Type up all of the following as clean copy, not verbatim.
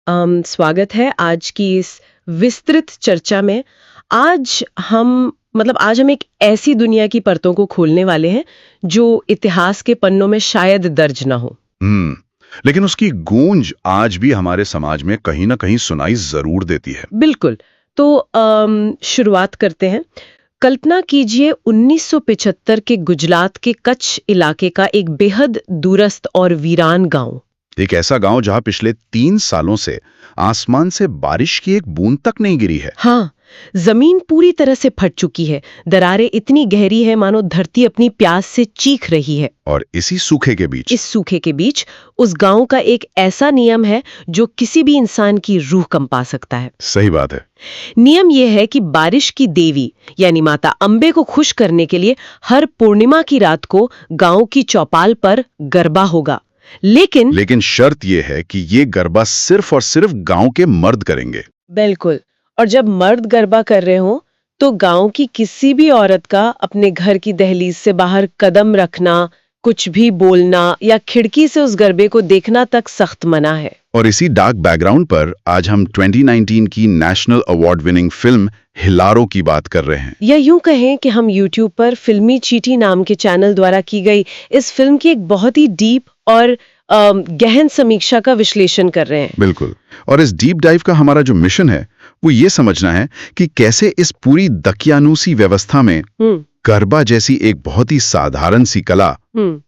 स्वागत है आज की इस विस्तृत चर्चा में। आज हम एक ऐसी दुनिया की परतों को खोलने वाले हैं जो इतिहास के पन्नों में शायद दर्ज ना हो। लेकिन उसकी गूंज आज भी हमारे समाज में कहीं ना कहीं सुनाई जरूर देती है। बिल्कुल। तो शुरुआत करते हैं। कल्पना कीजिए 1975 के गुजरात के कच्छ इलाके का एक बेहद दूरस्थ और वीरान गांव। एक ऐसा गांव जहां पिछले 3 सालों से आसमान से बारिश की एक बूंद तक नहीं गिरी है। हाँ, जमीन पूरी तरह से फट चुकी है। दरारें इतनी गहरी है मानो धरती अपनी प्यास से चीख रही है। और इस सूखे के बीच उस गांव का एक ऐसा नियम है जो किसी भी इंसान की रूह कंपा सकता है। सही बात है। नियम यह है कि बारिश की देवी यानी माता अंबे को खुश करने के लिए हर पूर्णिमा की रात को गांव की चौपाल पर गरबा होगा। लेकिन शर्त यह है कि ये गरबा सिर्फ और सिर्फ गांव के मर्द करेंगे। बिल्कुल। और जब मर्द गरबा कर रहे हो तो गांव की किसी भी औरत का अपने घर की दहलीज से बाहर कदम रखना, कुछ भी बोलना या खिड़की से उस गरबे को देखना तक सख्त मना है। और इसी डार्क बैकग्राउंड पर आज हम 2019 की national award winning film Hellaro की बात कर रहे हैं। या यूं कहें कि हम YouTube पर फिल्मी चीटी नाम के चैनल द्वारा की गई इस फिल्म की एक बहुत ही डीप और गहन समीक्षा का विश्लेषण कर रहे हैं। बिल्कुल। और इस डीप डाइव का हमारा जो मिशन है वो ये समझना है कि कैसे इस पूरी दकियानूसी व्यवस्था में गरबा जैसी एक बहुत ही साधारण सी कला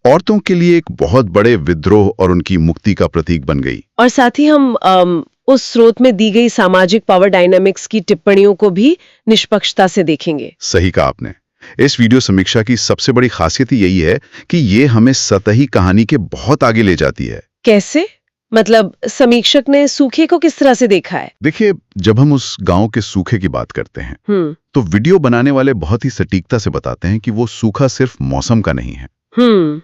औरतों के लिए एक बहुत बड़े विद्रोह और उनकी मुक्ति का प्रतीक बन गई। और साथ ही हम उस स्रोत में दी गई सामाजिक पावर डायनामिक्स की टिप्पणियों को भी निष्पक्षता से देखेंगे। सही कहा आपने। इस वीडियो समीक्षा की सबसे बड़ी खासियत यही है कि ये हमें सतही कहानी के बहुत आगे ले जाती है। कैसे? मतलब समीक्षक ने सूखे को किस तरह से देखा है? देखिए, जब हम उस गांव के सूखे की बात करते हैं तो वीडियो बनाने वाले बहुत ही सटीकता से बताते हैं कि वो सूखा सिर्फ मौसम का नहीं है।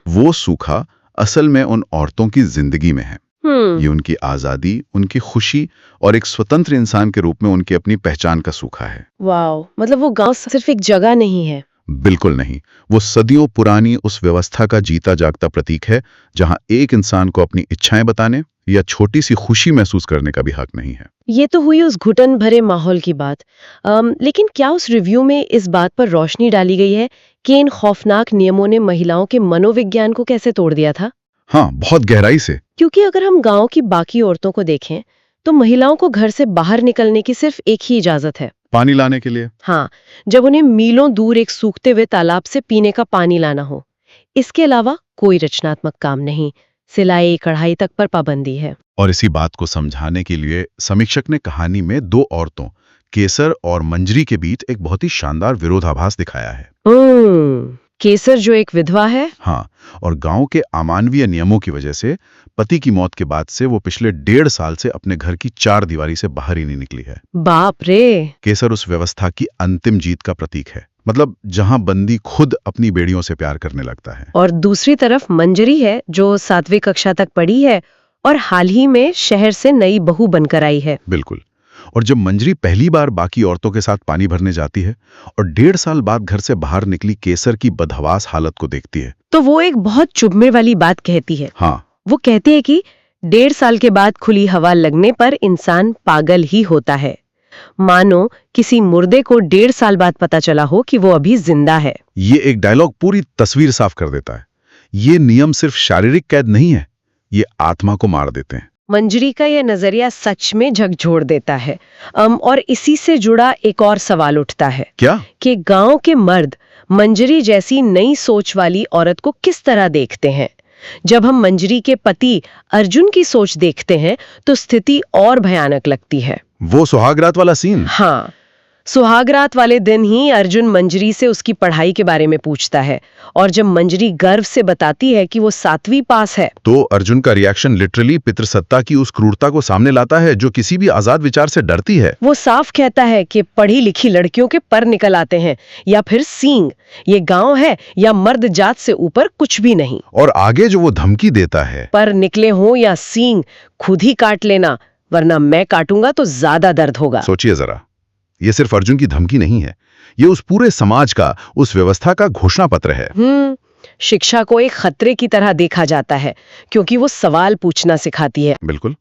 वो सूखा असल में उन औरतों की जिंदगी में है। ये उनकी आजादी, उनकी खुशी और एक स्वतंत्र इंसान के रूप में उनकी अपनी पहचान का सूखा है। वाह, मतलब वो गांव सिर्फ एक जगह नहीं है। बिल्कुल नहीं, वो सदियों पुरानी उस व्यवस्था का जीता जागता प्रतीक है जहां एक इंसान को अपनी इच्छाएं बताने या छोटी सी खुशी महसूस करने का भी हक नहीं है। ये तो हुई उस घुटन भरे माहौल की बात। लेकिन क्या उस रिव्यू में इस बात पर रोशनी डाली गई है कि इन खौफनाक नियमों ने महिलाओं के मनोविज्ञान को कैसे तोड़ दिया था? हाँ, बहुत गहराई से। क्योंकि अगर हम गांव की बाकी औरतों को देखें तो महिलाओं को घर से बाहर निकलने की सिर्फ एक ही इजाजत है, पानी लाने के लिए। हाँ, जब उन्हें मीलों दूर एक सूखते हुए तालाब से पीने का पानी लाना हो। इसके अलावा कोई रचनात्मक काम नहीं, सिलाई कढ़ाई तक पर पाबंदी है। और इसी बात को समझाने के लिए समीक्षक ने कहानी में 2 औरतों केसर और मंजरी के बीच एक बहुत ही शानदार विरोधाभास दिखाया है। केसर जो एक विधवा है, हाँ, और गांव के अमानवीय नियमों की वजह से पति की मौत के बाद से वो पिछले 1.5 साल से अपने घर की 4 दीवारी से बाहर ही नहीं निकली है। बाप रे! केसर उस व्यवस्था की अंतिम जीत का प्रतीक है, मतलब जहां बंदी खुद अपनी बेड़ियों से प्यार करने लगता है। और दूसरी तरफ मंजरी है जो 7वीं कक्षा तक पढ़ी है और हाल ही में शहर से नई बहू बनकर आई है। बिल्कुल। और जब मंजरी पहली बार बाकी औरतों के साथ पानी भरने जाती है और 1.5 साल बाद घर से बाहर निकली केसर की बदहवास हालत को देखती है तो वो एक बहुत चुभने वाली बात कहती है। हाँ, वो कहती है कि 1.5 साल के बाद खुली हवा लगने पर इंसान पागल ही होता है, मानो किसी मुर्दे को 1.5 साल बाद पता चला हो कि वो अभी जिंदा है। ये एक डायलॉग पूरी तस्वीर साफ कर देता है। ये नियम सिर्फ शारीरिक कैद नहीं है, ये आत्मा को मार देते हैं। मंजरी का यह नजरिया सच में झकझोर देता है। और इसी से जुड़ा एक और सवाल उठता है। क्या? कि गांव के मर्द मंजरी जैसी नई सोच वाली औरत को किस तरह देखते हैं? जब हम मंजरी के पति अर्जुन की सोच देखते हैं तो स्थिति और भयानक लगती है। वो सुहागरात वाला सीन? हाँ, सुहागरात वाले दिन ही अर्जुन मंजरी से उसकी पढ़ाई के बारे में पूछता है और जब मंजरी गर्व से बताती है कि वो 7वीं पास है तो अर्जुन का रिएक्शन लिटरली पितृसत्ता की उस क्रूरता को सामने लाता है जो किसी भी आजाद विचार से डरती है। वो साफ कहता है कि पढ़ी लिखी लड़कियों के पर निकल आते हैं या फिर सींग, ये गांव है या मर्द जात से ऊपर कुछ भी नहीं। और आगे जो वो धमकी देता है, पर निकले हो या सींग खुद ही काट लेना, वरना मैं काटूंगा तो ज्यादा दर्द होगा। सोचिए जरा, ये सिर्फ अर्जुन की धमकी नहीं है, ये उस पूरे समाज का, उस व्यवस्था का घोषणा पत्र है। शिक्षा को एक खतरे की तरह देखा जाता है क्योंकि वो सवाल पूछना सिखाती है। बिल्कुल।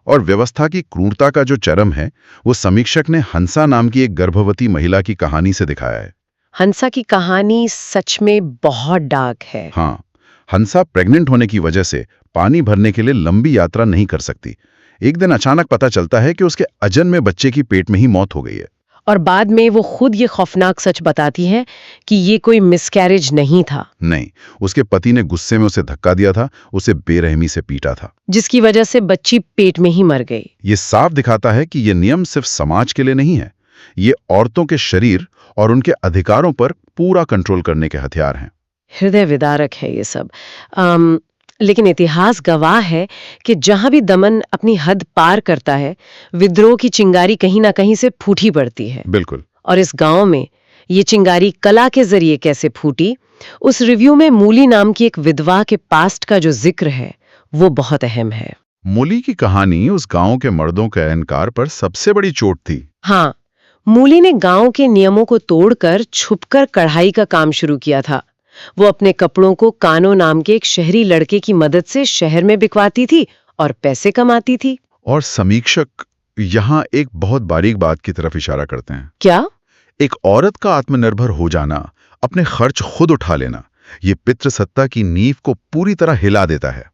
और व्यवस्था की क्रूरता का जो चरम है वो समीक्षक ने हंसा नाम की एक गर्भवती महिला की कहानी से दिखाया है। हंसा की कहानी सच में बहुत डार्क है। हाँ, हंसा प्रेग्नेंट होने की वजह से पानी भरने के लिए लंबी यात्रा नहीं कर सकती। एक दिन अचानक पता चलता है कि उसके अजन में बच्चे की पेट में ही मौत हो गई है। और बाद में वो खुद ये खौफनाक सच बताती है कि ये कोई मिसकैरेज नहीं था। नहीं, उसके पति ने गुस्से में उसे धक्का दिया था, उसे बेरहमी से पीटा था, जिसकी वजह से बच्ची पेट में ही मर गई। ये साफ दिखाता है कि ये नियम सिर्फ समाज के लिए नहीं है, ये औरतों के शरीर और उनके अधिकारों पर पूरा कंट्रोल करने के हथियार हैं। हृदय विदारक है ये सब। लेकिन इतिहास गवाह है कि जहां भी दमन अपनी हद पार करता है, विद्रोह की चिंगारी कहीं ना कहीं से फूटी पड़ती है। बिल्कुल। और इस गांव में ये चिंगारी कला के जरिए कैसे फूटी, उस रिव्यू में मूली नाम की एक विधवा के पास्ट का जो जिक्र है वो बहुत अहम है। मूली की कहानी उस गांव के मर्दों के अहंकार पर सबसे बड़ी चोट थी। हाँ, मूली ने गांव के नियमों को तोड़कर छुपकर कढ़ाई का काम शुरू किया था। वो अपने कपड़ों को कानो नाम के एक शहरी लड़के की मदद से शहर में बिकवाती थी और पैसे कमाती थी। और समीक्षक यहाँ एक बहुत बारीक बात की तरफ इशारा करते हैं। क्या? एक औरत का आत्मनिर्भर हो जाना, अपने खर्च खुद उठा लेना, ये पितृसत्ता की नींव को पूरी तरह हिला देता है।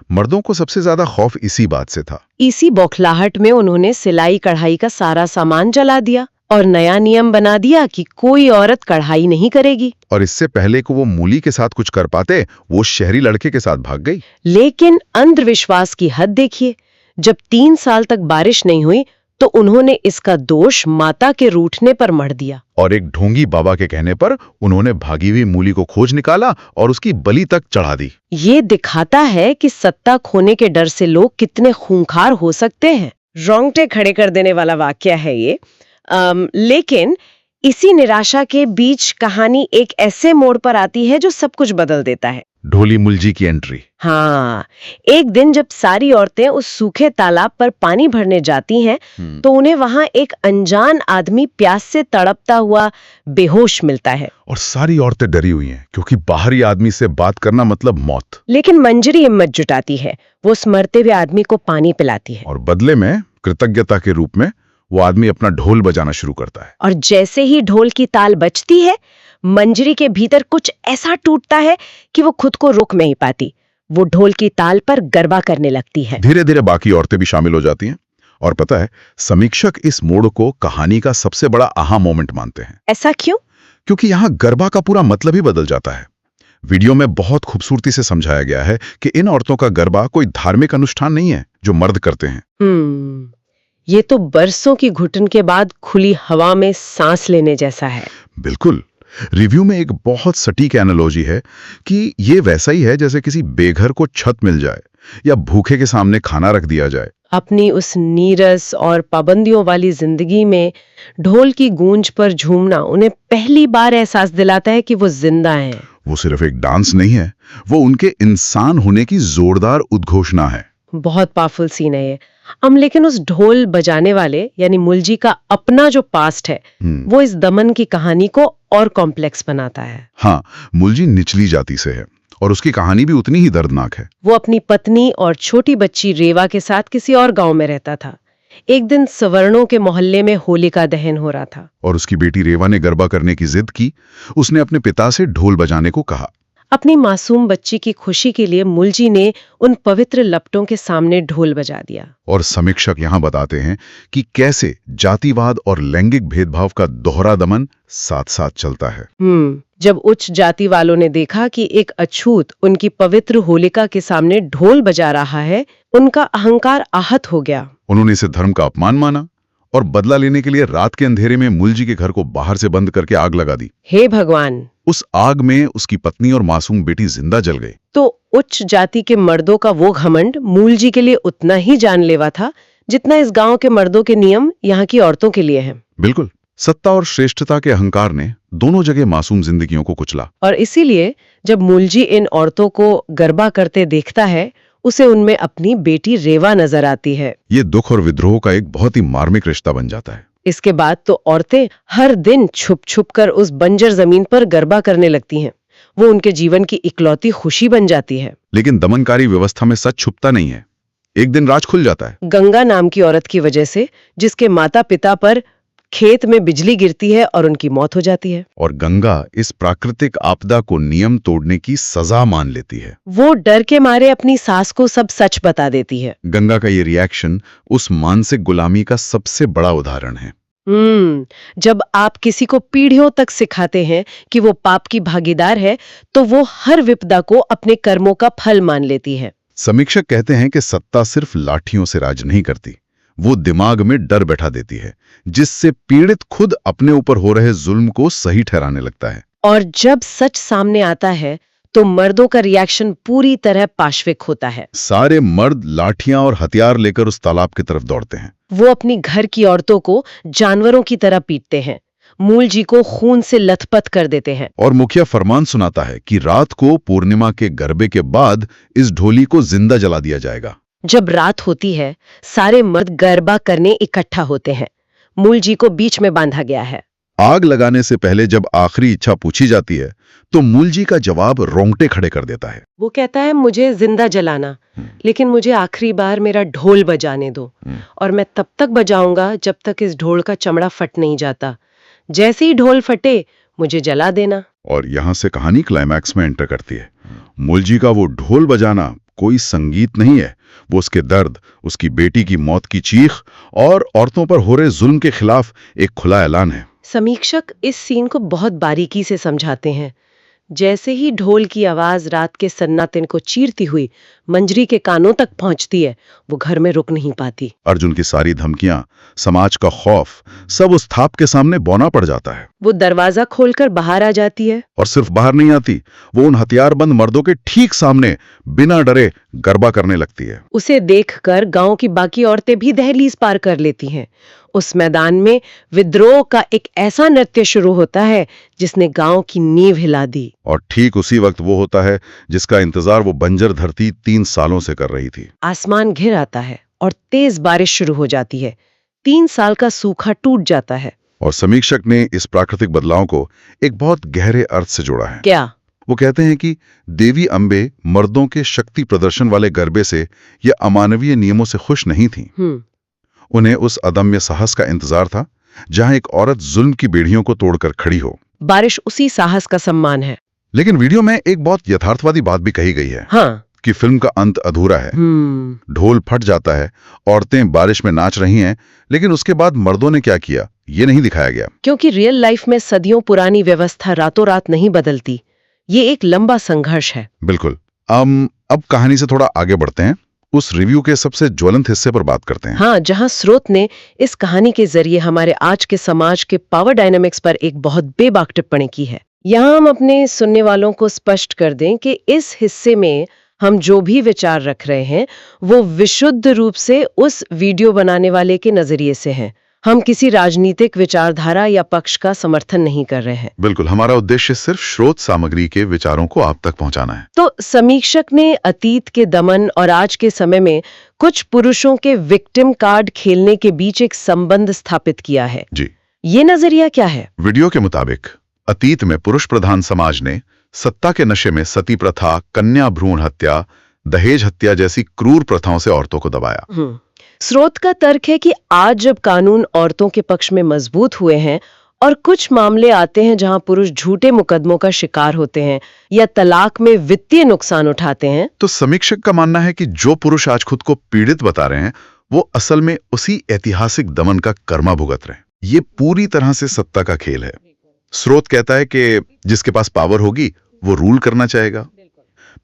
मर्दों को सबसे ज्यादा खौफ इसी बात से था। इसी बौखलाहट में उन्होंने सिलाई कढ़ाई का सारा सामान जला दिया और नया नियम बना दिया कि कोई औरत कढ़ाई नहीं करेगी। और इससे पहले को वो मूली के साथ कुछ कर पाते, वो शहरी लड़के के साथ भाग गई। लेकिन अंधविश्वास की हद देखिए, जब 3 साल तक बारिश नहीं हुई तो उन्होंने इसका दोष माता के रूठने पर मढ़ दिया। और एक ढोंगी बाबा के कहने पर उन्होंने भागी हुई मूली को खोज निकाला और उसकी बलि तक चढ़ा दी। ये दिखाता है कि सत्ता खोने के डर से लोग कितने खूंखार हो सकते हैं। रोंगटे खड़े कर देने वाला वाकया है ये। लेकिन इसी निराशा के बीच कहानी एक ऐसे मोड़ पर आती है जो सब कुछ बदल देता है। ढोली मुलजी की एंट्री। हाँ, एक दिन जब सारी औरतें उस सूखे तालाब पर पानी भरने जाती हैं, तो उन्हें वहां एक अनजान आदमी प्यास से तड़पता हुआ बेहोश मिलता है। और सारी औरतें डरी हुई हैं, क्योंकि बाहरी आदमी से बात करना मतलब मौत। लेकिन मंजरी हिम्मत जुटाती है, वो उस मरते हुए आदमी को पानी पिलाती है। और बदले में कृतज्ञता के रूप में वो आदमी अपना ढोल बजाना शुरू करता है। और जैसे ही ढोल की ताल बजती है, मंजरी के भीतर कुछ ऐसा टूटता है कि वो खुद को रोक नहीं पाती। वो ढोल की ताल पर गरबा करने लगती है। धीरे धीरे बाकी औरतें भी शामिल हो जाती हैं। और पता है, समीक्षक इस मोड़ को कहानी का सबसे बड़ा आहा मोमेंट मानते हैं। ऐसा क्यों? क्योंकि यहाँ गरबा का पूरा मतलब ही बदल जाता है। वीडियो में बहुत खूबसूरती से समझाया गया है कि इन औरतों का गरबा कोई धार्मिक अनुष्ठान नहीं है जो मर्द करते हैं। ये तो बरसों की घुटन के बाद खुली हवा में सांस लेने जैसा है। बिल्कुल। रिव्यू में एक बहुत सटीक एनालॉजी है कि ये वैसा ही है जैसे किसी बेघर को छत मिल जाए या भूखे के सामने खाना रख दिया जाए। अपनी उस नीरस और पाबंदियों वाली जिंदगी में ढोल की गूंज पर झूमना उन्हें पहली बार एहसास दिलाता है कि वो जिंदा हैं। वो सिर्फ एक डांस नहीं है, वो उनके इंसान होने की जोरदार उद्घोषणा है। बहुत पावरफुल सीन है ये। लेकिन उस ढोल बजाने वाले यानी मुलजी का अपना जो पास्ट है, वो इस दमन की कहानी को और कॉम्प्लेक्स बनाता है। हाँ, मुलजी निचली जाति से है और उसकी कहानी भी उतनी ही दर्दनाक है। वो अपनी पत्नी और छोटी बच्ची रेवा के साथ किसी और गांव में रहता था। एक दिन सवर्णों के मोहल्ले में होलिका दहन हो रहा था और उसकी बेटी रेवा ने गरबा करने की जिद की। उसने अपने पिता से ढोल बजाने को कहा। अपनी मासूम बच्ची की खुशी के लिए मुलजी ने उन पवित्र लपटों के सामने ढोल बजा दिया। और समीक्षक यहाँ बताते हैं कि कैसे जातिवाद और लैंगिक भेदभाव का दोहरा दमन साथ साथ चलता है। जब उच्च जाति वालों ने देखा कि एक अछूत उनकी पवित्र होलिका के सामने ढोल बजा रहा है, उनका अहंकार आहत हो गया। उन्होंने इसे धर्म का अपमान माना और बदला लेने के लिए रात के अंधेरे में मुलजी के घर को बाहर से बंद करके आग लगा दी। हे भगवान! उस आग में उसकी पत्नी और मासूम बेटी जिंदा जल गई। तो उच्च जाति के मर्दों का वो घमंड मुलजी के लिए उतना ही जानलेवा था जितना इस गांव के मर्दों के नियम यहाँ की औरतों के लिए हैं। बिल्कुल। सत्ता और श्रेष्ठता के अहंकार ने दोनों जगह मासूम जिंदगियों को कुचला। और इसीलिए जब मुलजी इन औरतों को गरबा करते देखता है, उसे उनमें अपनी बेटी रेवा नजर आती है। ये दुख और विद्रोह का एक बहुत ही मार्मिक रिश्ता बन जाता है। इसके बाद तो औरतें हर दिन छुप छुप कर उस बंजर जमीन पर गरबा करने लगती हैं। वो उनके जीवन की इकलौती खुशी बन जाती है। लेकिन दमनकारी व्यवस्था में सच छुपता नहीं है। एक दिन राज खुल जाता है। गंगा नाम की औरत की वजह से, जिसके माता पिता पर खेत में बिजली गिरती है और उनकी मौत हो जाती है। और गंगा इस प्राकृतिक आपदा को नियम तोड़ने की सजा मान लेती है। वो डर के मारे अपनी सास को सब सच बता देती है। गंगा का ये रिएक्शन उस मानसिक गुलामी का सबसे बड़ा उदाहरण है। जब आप किसी को पीढ़ियों तक सिखाते हैं कि वो पाप की भागीदार है, तो वो हर विपदा को अपने कर्मों का फल मान लेती है। समीक्षक कहते हैं कि सत्ता सिर्फ लाठियों से राज नहीं करती, वो दिमाग में डर बैठा देती है, जिससे पीड़ित खुद अपने ऊपर हो रहे जुल्म को सही ठहराने लगता है। और जब सच सामने आता है तो मर्दों का रिएक्शन पूरी तरह पाशविक होता है। सारे मर्द लाठियां और हथियार लेकर उस तालाब की तरफ दौड़ते हैं। वो अपनी घर की औरतों को जानवरों की तरह पीटते हैं, मूल जी को खून से लथपथ कर देते हैं। और मुखिया फरमान सुनाता है कि रात को पूर्णिमा के गरबे के बाद इस ढोली को जिंदा जला दिया जाएगा। जब रात होती है, सारे मर्द गरबा करने इकट्ठा होते हैं। मूल जी को बीच में बांधा गया है। आग लगाने से पहले जब आखिरी इच्छा पूछी जाती है, तो मूल जी का जवाब रोंगटे खड़े कर देता है। वो कहता है, मुझे जिंदा जलाना, लेकिन मुझे आखिरी बार मेरा ढोल बजाने दो, और मैं तब तक बजाऊंगा जब तक इस ढोल का चमड़ा फट नहीं जाता। जैसे ही ढोल फटे, मुझे जला देना। और यहाँ से कहानी क्लाइमैक्स में एंटर करती है। मूल जी का वो ढोल बजाना कोई संगीत नहीं है, वो उसके दर्द, उसकी बेटी की मौत की चीख और औरतों पर हो रहे जुल्म के खिलाफ एक खुला ऐलान है। समीक्षक इस सीन को बहुत बारीकी से समझाते हैं। जैसे ही ढोल की आवाज रात के सन्नाटे को चीरती हुई मंजरी के कानों तक पहुंचती है, वो घर में रुक नहीं पाती। अर्जुन की सारी धमकियां, समाज का खौफ, सब उस थाप के सामने बौना पड़ जाता है। वो दरवाजा खोलकर बाहर आ जाती है। और सिर्फ बाहर नहीं आती, वो उन हथियारबंद मर्दों के ठीक सामने बिना डरे गरबा करने लगती है। उसे देखकर गांव की बाकी औरतें भी दहलीज पार कर लेती हैं। उस मैदान में विद्रोह का एक ऐसा नृत्य शुरू होता है जिसने गांव की नींव हिला दी। और ठीक उसी वक्त वो होता है जिसका इंतजार वो बंजर धरती 3 सालों से कर रही थी। आसमान घिर आता है और तेज बारिश शुरू हो जाती है। 3 साल का सूखा टूट जाता है। और समीक्षक ने इस प्राकृतिक बदलाव को एक बहुत गहरे अर्थ से जोड़ा है। क्या? वो कहते हैं कि देवी अम्बे मर्दों के शक्ति प्रदर्शन वाले गरबे से या अमानवीय नियमों से खुश नहीं थी। उन्हें उस अदम्य साहस का इंतजार था जहां एक औरत जुल्म की बेड़ियों को तोड़कर खड़ी हो। बारिश उसी साहस का सम्मान है। लेकिन वीडियो में एक बहुत यथार्थवादी बात भी कही गई है। हाँ। कि फिल्म का अंत अधूरा है। ढोल फट जाता है, औरतें बारिश में नाच रही हैं, लेकिन उसके बाद मर्दों ने क्या किया ये नहीं दिखाया गया। क्योंकि रियल लाइफ में सदियों पुरानी व्यवस्था रातों रात नहीं बदलती। ये एक लंबा संघर्ष है। बिल्कुल। अब कहानी से थोड़ा आगे बढ़ते हैं, उस रिव्यू के सबसे ज्वलंत हिस्से पर बात करते हैं। हाँ, जहां स्रोत ने इस कहानी के जरिए हमारे आज के समाज के पावर डायनामिक्स पर एक बहुत बेबाक टिप्पणी की है। यहाँ हम अपने सुनने वालों को स्पष्ट कर दें कि इस हिस्से में हम जो भी विचार रख रहे हैं वो विशुद्ध रूप से उस वीडियो बनाने वाले के नजरिए से हैं। हम किसी राजनीतिक विचारधारा या पक्ष का समर्थन नहीं कर रहे हैं। बिल्कुल, हमारा उद्देश्य सिर्फ स्रोत सामग्री के विचारों को आप तक पहुंचाना है। तो समीक्षक ने अतीत के दमन और आज के समय में कुछ पुरुषों के विक्टिम कार्ड खेलने के बीच एक संबंध स्थापित किया है। जी। ये नजरिया क्या है? वीडियो के मुताबिक अतीत में पुरुष प्रधान समाज ने सत्ता के नशे में सती प्रथा, कन्या भ्रूण हत्या, दहेज हत्या जैसी क्रूर प्रथाओं से औरतों को दबाया। स्रोत का तर्क है कि आज जब कानून औरतों के पक्ष में मजबूत हुए हैं और कुछ मामले आते हैं जहां पुरुष झूठे मुकदमों का शिकार होते हैं या तलाक में वित्तीय नुकसान उठाते हैं, तो समीक्षक का मानना है कि जो पुरुष आज खुद को पीड़ित बता रहे हैं वो असल में उसी ऐतिहासिक दमन का कर्मा भुगत रहे हैं। ये पूरी तरह से सत्ता का खेल है। स्रोत कहता है कि जिसके पास पावर होगी वो रूल करना चाहेगा।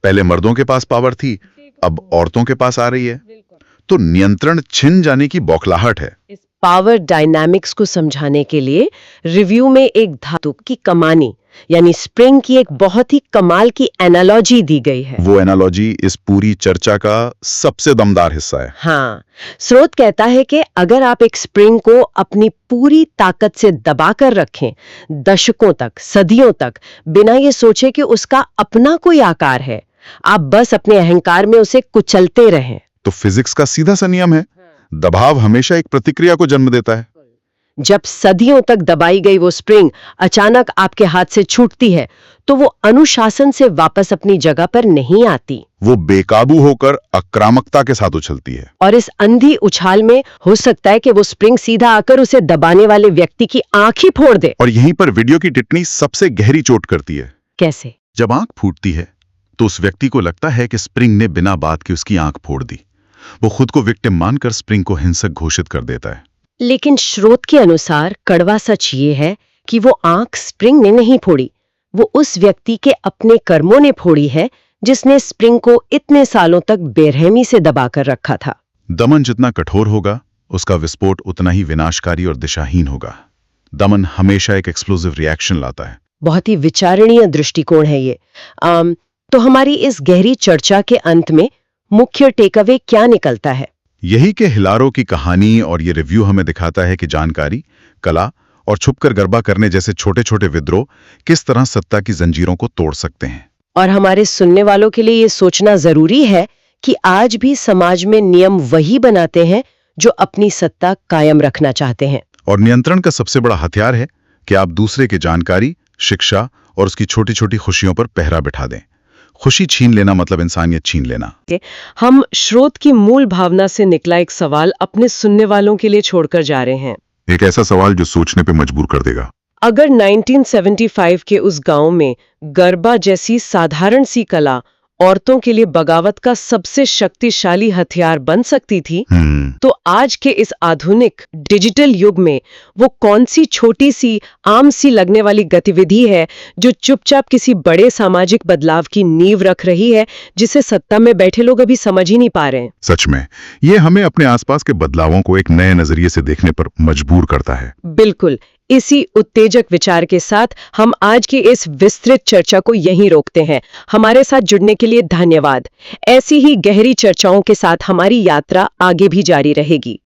पहले मर्दों के पास पावर थी, अब औरतों के पास आ रही है, तो नियंत्रण छिन जाने की बौखलाहट है। इस पावर डायनामिक्स को समझाने के लिए रिव्यू में एक धातु की कमानी यानी स्प्रिंग की एक बहुत ही कमाल की एनालॉजी दी गई है। वो एनालॉजी इस पूरी चर्चा का सबसे दमदार हिस्सा है। हाँ, स्रोत कहता है कि अगर आप एक स्प्रिंग को अपनी पूरी ताकत से दबा कर रखें दशकों तक, सदियों तक, बिना ये सोचे कि उसका अपना कोई आकार है, आप बस अपने अहंकार में उसे कुचलते रहें, तो फिजिक्स का सीधा सा नियम है, दबाव हमेशा एक प्रतिक्रिया को जन्म देता है। जब सदियों तक दबाई गई वो स्प्रिंग अचानक आपके हाथ से छूटती है तो वो अनुशासन से वापस अपनी जगह पर नहीं आती। वो बेकाबू होकर आक्रामकता के साथ उछलती है। और इस अंधी उछाल में हो सकता है कि वो स्प्रिंग सीधा आकर उसे दबाने वाले व्यक्ति की आंख ही फोड़ दे। और यहीं पर वीडियो की टिप्पणी सबसे गहरी चोट करती है। कैसे? जब आंख फूटती है तो उस व्यक्ति को लगता है कि स्प्रिंग ने बिना बात के उसकी आंख फोड़ दी। वो खुद को विक्टिम मानकर स्प्रिंग को हिंसक घोषित कर देता है। लेकिन स्रोत के अनुसार कड़वा सच ये है कि वो आंख स्प्रिंग ने नहीं फोड़ी, वो उस व्यक्ति के अपने कर्मों ने फोड़ी है जिसने स्प्रिंग को इतने सालों तक बेरहमी से दबाकर रखा था। दमन जितना कठोर होगा, उसका विस्फोट उतना ही विनाशकारी और दिशाहीन होगा। दमन हमेशा एक एक्सप्लोसिव रिएक्शन लाता है। बहुत ही विचारणीय दृष्टिकोण है ये। तो हमारी इस गहरी चर्चा के अंत में मुख्य टेकअवे क्या निकलता है? यही कि हिलारो की कहानी और ये रिव्यू हमें दिखाता है कि जानकारी, कला और छुपकर गरबा करने जैसे छोटे छोटे विद्रोह किस तरह सत्ता की जंजीरों को तोड़ सकते हैं। और हमारे सुनने वालों के लिए ये सोचना जरूरी है कि आज भी समाज में नियम वही बनाते हैं जो अपनी सत्ता कायम रखना चाहते हैं। और नियंत्रण का सबसे बड़ा हथियार है कि आप दूसरे की जानकारी, शिक्षा और उसकी छोटी छोटी खुशियों पर पहरा बिठा दें। खुशी छीन लेना मतलब इंसानियत छीन लेना। हम स्रोत की मूल भावना से निकला एक सवाल अपने सुनने वालों के लिए छोड़कर जा रहे हैं। एक ऐसा सवाल जो सोचने पे मजबूर कर देगा। अगर 1975 के उस गांव में गरबा जैसी साधारण सी कला औरतों के लिए बगावत का सबसे शक्तिशाली हथियार बन सकती थी, तो आज के इस आधुनिक डिजिटल युग में वो कौन सी छोटी सी आम सी लगने वाली गतिविधि है जो चुपचाप किसी बड़े सामाजिक बदलाव की नींव रख रही है, जिसे सत्ता में बैठे लोग अभी समझ ही नहीं पा रहे हैं। सच में ये हमें अपने आसपास के बदलावों को एक नए नजरिए से देखने पर मजबूर करता है। बिल्कुल। इसी उत्तेजक विचार के साथ हम आज की इस विस्तृत चर्चा को यहीं रोकते हैं। हमारे साथ जुड़ने के लिए धन्यवाद। ऐसी ही गहरी चर्चाओं के साथ हमारी यात्रा आगे भी जारी रहेगी।